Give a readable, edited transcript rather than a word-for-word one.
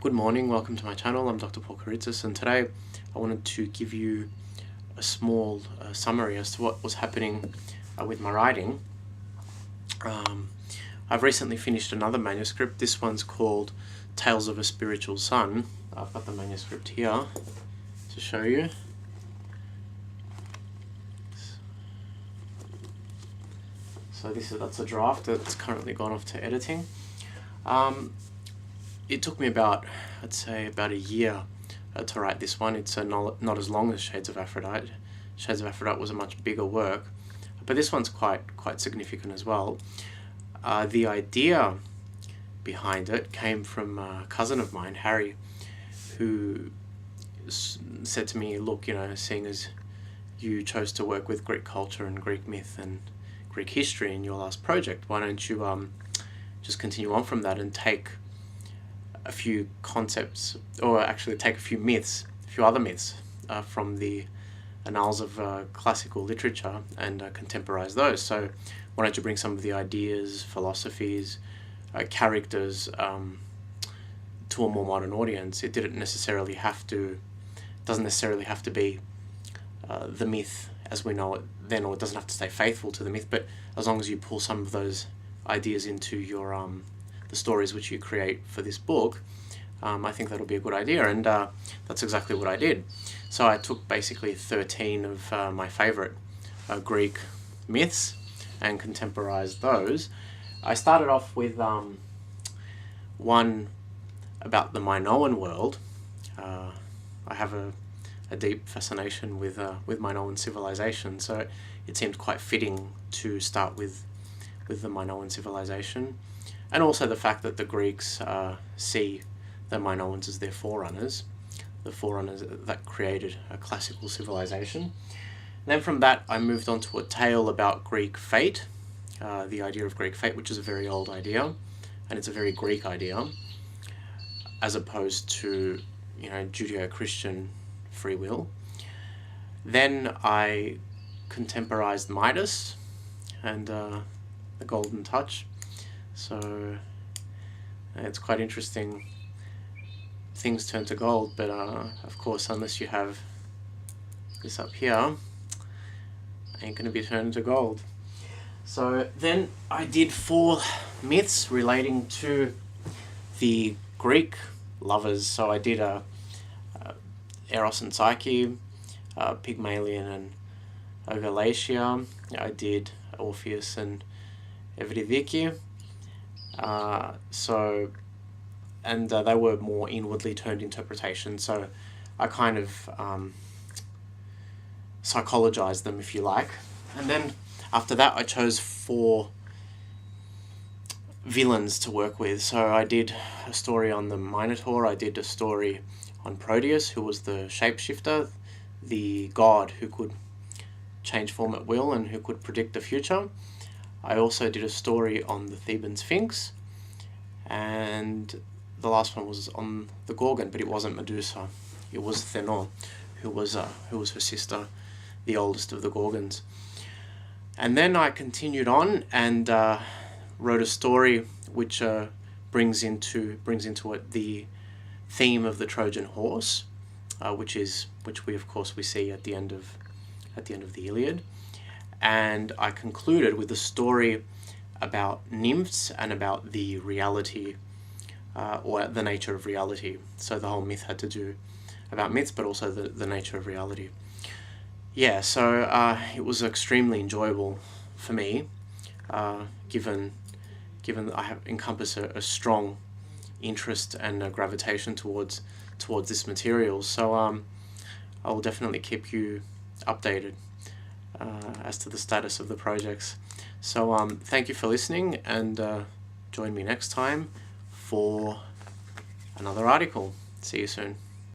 Good morning, welcome to my channel. I'm Dr. Kiritsis, and today I wanted to give you a small summary as to what was happening with my writing. I've recently finished another manuscript. This one's called Tales of a Spiritual Son. I've got the manuscript here to show you. So that's a draft that's currently gone off to editing. It took me about, I'd say, about a year to write this one. It's not as long as Shades of Aphrodite. Shades of Aphrodite was a much bigger work, but this one's quite significant as well. The idea behind it came from a cousin of mine, Harry, who said to me, look, seeing as you chose to work with Greek culture and Greek myth and Greek history in your last project, why don't you just continue on from that and take a few concepts, or actually take a few other myths from the annals of classical literature and contemporize those. So why don't you bring some of the ideas, philosophies, characters to a more modern audience? It doesn't necessarily have to be the myth as we know it then, or it doesn't have to stay faithful to the myth, but as long as you pull some of those ideas into your the stories which you create for this book, I think that'll be a good idea, and that's exactly what I did. So I took basically 13 of my favorite Greek myths and contemporized those. I started off with one about the Minoan world. I have a deep fascination with Minoan civilization, so it seemed quite fitting to start with the Minoan civilization, and also the fact that the Greeks see the Minoans as their forerunners, the forerunners that created a classical civilization. And then from that I moved on to a tale about Greek fate, the idea of Greek fate, which is a very old idea, and it's a very Greek idea, as opposed to Judeo-Christian free will. Then I contemporized Midas and the golden touch. So it's quite interesting. Things turn to gold, but of course, unless you have this up here, ain't gonna be turned to gold. So then I did 4 myths relating to the Greek lovers. So I did Eros and Psyche, Pygmalion and Galatia. I did Orpheus and Eurydice. They were more inwardly turned interpretations, so I kind of psychologized them, if you like. And then after that I chose 4 villains to work with. So I did a story on the Minotaur, I did a story on Proteus, who was the shapeshifter, the god who could change form at will and who could predict the future. I also did a story on the Theban Sphinx, and the last one was on the Gorgon, but it wasn't Medusa. It was Thenon, who was her sister, the oldest of the Gorgons. And then I continued on and wrote a story which brings into it the theme of the Trojan horse, which we of course see at the end of the Iliad. And I concluded with a story about nymphs and about the reality, or the nature of reality. So the whole myth had to do about myths, but also the nature of reality. Yeah, so it was extremely enjoyable for me, given I encompass a strong interest and a gravitation towards this material. So I will definitely keep you updated as to the status of the projects. So thank you for listening, and join me next time for another article. See you soon.